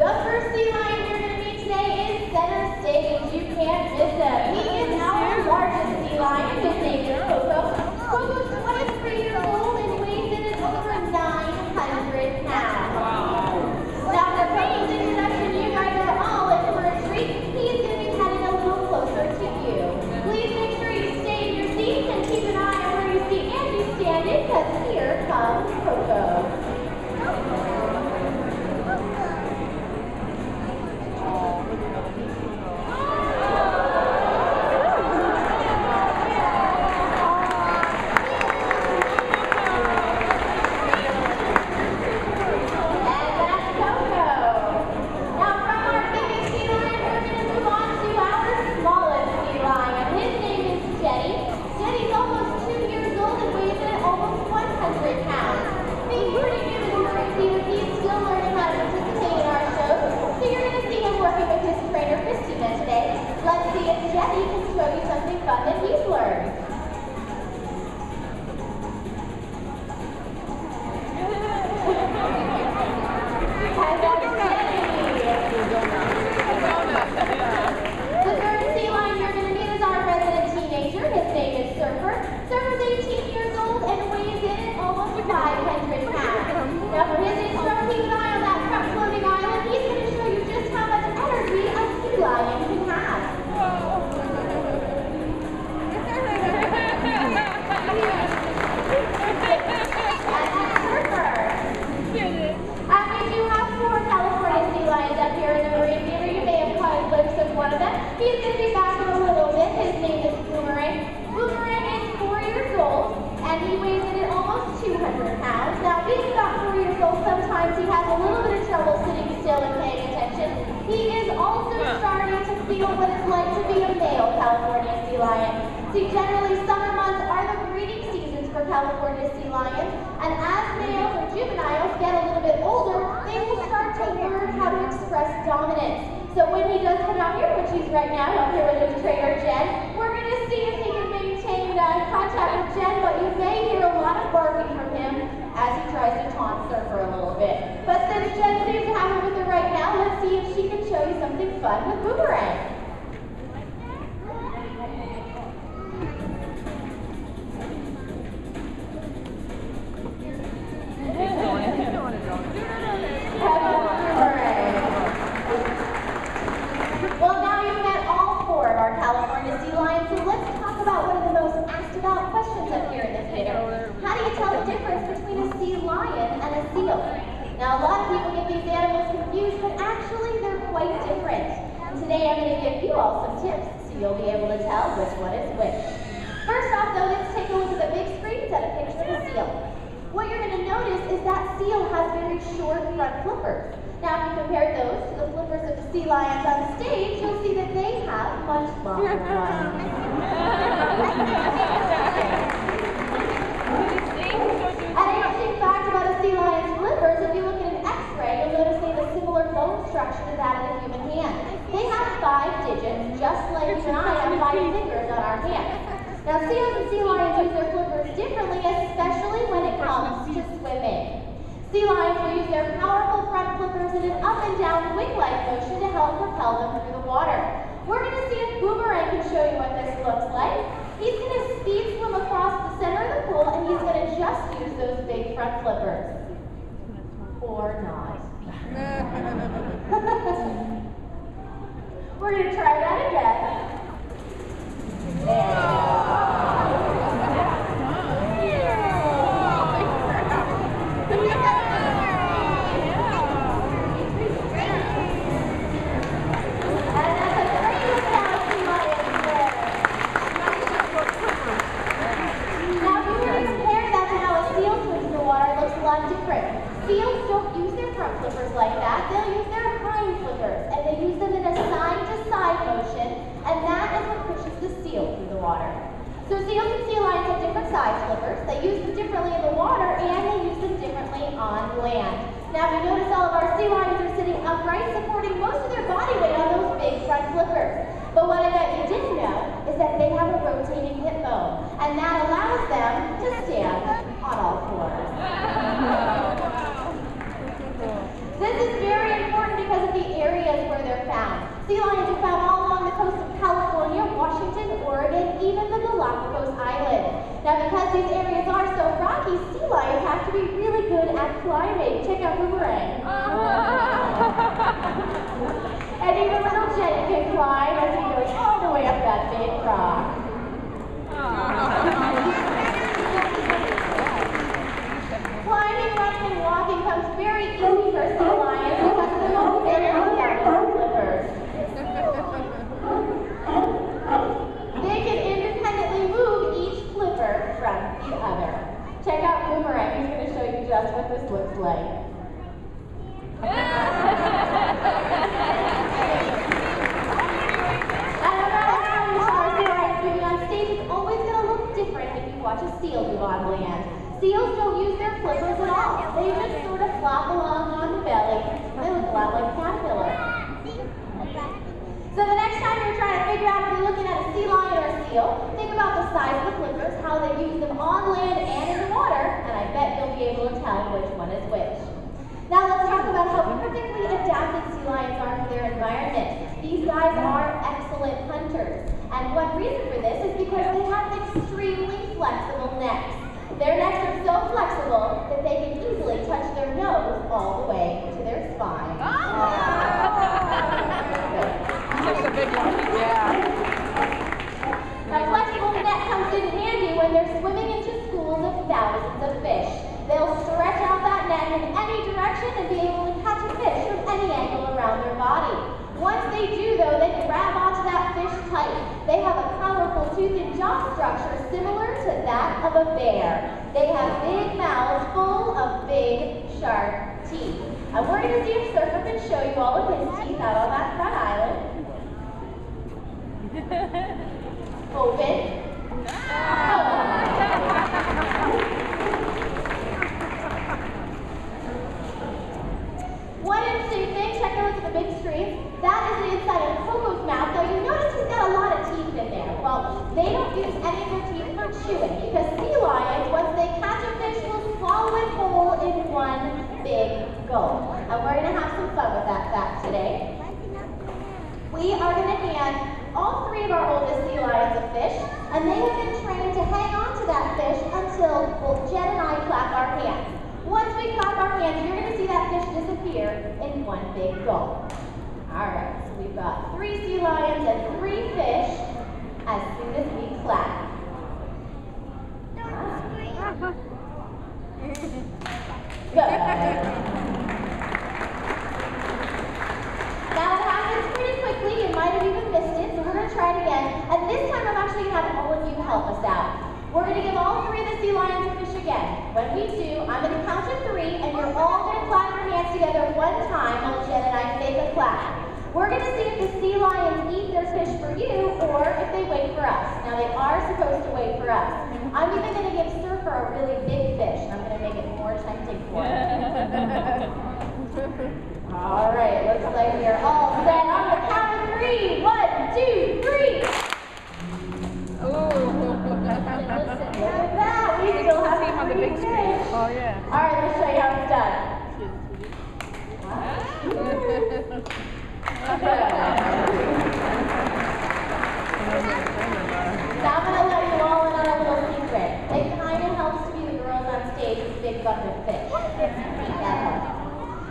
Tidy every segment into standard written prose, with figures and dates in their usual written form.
The first sea lion you're going to meet today is center stage. You can't miss him. He is our largest sea lion. His name is Coco. Coco's 23 years old and weighs in at over 900 pounds. Now for Payne's introduction, you guys are all in for a treat. He's going to be heading a little closer to you. Please make sure you stay in your seats and keep an eye on where you see Andy standing, because here comes Coco. Let's see if Jenny can show you something fun that he's learned. The third sea lion you're going to meet is our resident teenager. His name is Surfer. Surfer's 18 years old and weighs in at almost 500 pounds. Now for his intro, keep an eye on that front floating island. He's going to show you just how much energy a sea lion can have. One of them. He's going to be back in a little bit. His name is Boomerang. Boomerang is 4 years old, and he weighs in at almost 200 pounds. Now, being about 4 years old, sometimes he has a little bit of trouble sitting still and paying attention. He is also starting to feel what it's like to be a male California sea lion. See, generally, summer months are the breeding seasons for California sea lions, and as males or juveniles get a little bit older, they will start to learn how to express dominance. So when he does come out here, which he's right now out here with his trainer, Jen, we're going to see if he can maintain contact with Jen, but you may hear a lot of barking from him as he tries to taunt Surfer a little bit. But since Jen seems to have him with her right now, let's see if she can show you something fun with Boomerang. Well, now you've met all 4 of our California sea lions, so let's talk about one of the most asked about questions up here in the theater. How do you tell the difference between a sea lion and a seal? Now, a lot of people get these animals confused, but actually they're quite different. And today I'm going to give you all some tips so you'll be able to tell which one is which. First off, though, let's take a look at the big screens at a picture of a seal. What you're going to notice is that seal has very short front flippers. Now, if you compare those to the flippers of the sea lions on stage, you'll see that they have much longer ones. An interesting fact about a sea lion's flippers, if you look at an X-ray, you'll notice they have a similar bone structure to that of the human hand. They have 5 digits, just like you and I have 5 fingers on our hands. Now, seals and sea lions use their flippers differently, especially when it comes to swimming. Sea lions will use their powerful front flippers in an up and down wing-like motion to help propel them through the water. We're going to see if Boomerang can show you what this looks like. He's going to speed swim across the center of the pool, and he's going to just use those big front flippers. Or not. We're going to try that again. Seals don't use their front flippers like that. They'll use their Washington, Oregon, even the Galapagos Islands. Now, because these areas are so rocky, sea lions have to be really good at climbing. Check out Boomerang. And even little Jenny can climb as he goes all the way up that big rock. Climbing, running, and walking comes very easy for sea lions because of the mobility of their flippers. They can independently move each flipper from the other. Check out Boomerang. He's going to show you just what this looks like. Watch a seal do on land. Seals don't use their flippers at all. They just sort of flop along on the belly. They look a lot like a caterpillar. So the next time you're trying to figure out if you're looking at a sea lion or a seal, think about the size of the flippers, how they use them on land and in the water, and I bet you'll be able to tell which one is which. Now let's talk about how perfectly adapted sea lions are to their environment. These guys are excellent hunters. And one reason for this is because they have extremely flexible necks. Their necks are so flexible that they can easily touch their nose all the way to their spine. That's a big one. Yeah. A flexible neck comes in handy when they're swimming into schools of thousands of fish. They'll stretch out that neck in any direction and be able to catch a fish from any angle around their body. Once they do, though, they grab onto that fish tight. They have a powerful tooth and jaw structure similar to that of a bear. They have big mouths full of big, sharp teeth. And we're going to see if Surfer can show you all of his teeth out on that front island. Open. One interesting thing, check out the big stream. That is the inside of Coco's mouth. Now you notice he's got a lot of teeth in there. Well, they don't use any of their teeth for chewing because sea lions, once they catch a fish, will swallow it whole in one big gulp. And we're going to have some fun with that fact today. We are going to hand all three of our oldest sea lions a fish, and they have been trained to hang on to that fish until both Jen and I clap our hands. Once we clap our hands, you're going to see that fish disappear in one big gulp. Alright, so we've got 3 sea lions and 3 fish as soon as we clap. Good. Now it happens pretty quickly, you might have even missed it, so we're going to try it again. And this time I'm actually going to have all of you help us out. We're going to give all 3 of the sea lions a fish again. When we do, I'm going to count to 3, and you're all going to clap your hands together one time while Jen and I say the clap. We're going to see if the sea lions eat their fish for you, or if they wait for us. Now, they are supposed to wait for us. I'm even going to give Surfer a really big fish, and I'm going to make it more tempting for him. All right, looks like we're all set. On the count of 3. 1, 2, 3. Look at that. We still have him on the big screen. Oh, yeah. All right, let's show you how it's done. Now I'm going to let you all in on a little secret. It kind of helps to be the girls on stage with big bucket of fish.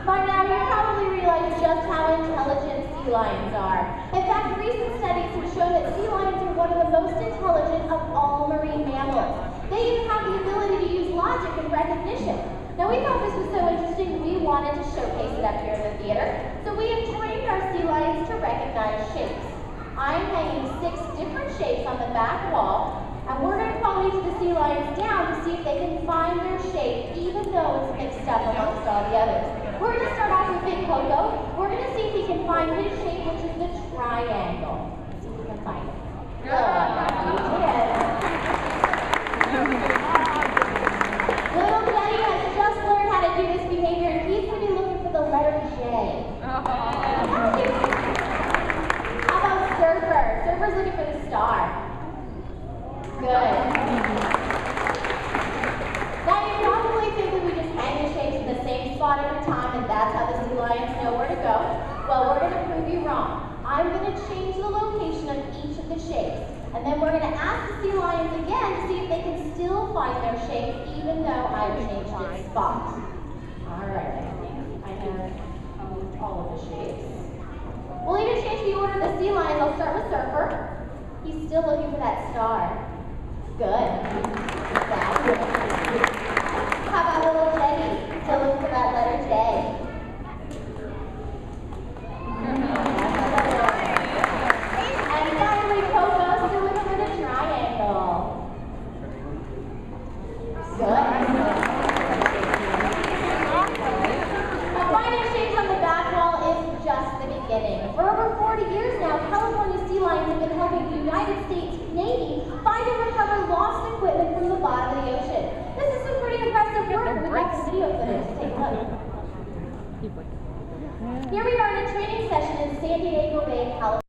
By now, you probably realize just how intelligent sea lions are. In fact, recent studies have shown that sea lions are one of the most intelligent of all marine mammals. They even have the ability to use logic and recognition. Now, we thought this was so interesting, we wanted to showcase it up here in the theater. So we have trained our sea lions to recognize shapes. I'm hanging 6 different shapes on the back wall, and we're going to call each of the sea lions down to see if they can find their shape, even though it's mixed up amongst all the others. We're going to start off with Big Coco. We're going to see if he can find his shape, which is the triangle. Let's see if we can find it. Little Jenny has just learned how to do this behavior, and he's going to be looking for the letter J. How about Surfer? Surfer's looking for the star. Good. Now you probably think that we just hang the shapes in the same spot every time and that's how the sea lions know where to go. Well, we're going to prove you wrong. I'm going to change the location of each of the shapes. And then we're going to ask the sea lions again to see if they can still find their shape, even though I've changed its spot. All right, I have all of the shapes. We'll even change the order of the sea lions. I'll start with Surfer. He's still looking for that star. Good. That's good. How about little Teddy? Still looking for that letter J. And finally, Coco, still looking for the triangle. Good. Now, finding shapes on the back wall is just the beginning. For over 40 years now, California sea lions have been helping the United States Navy find and recover lost equipment from the bottom of the ocean. This is some pretty impressive work. We've got some video footage to take a look. Here we are in a training session in San Diego Bay, California.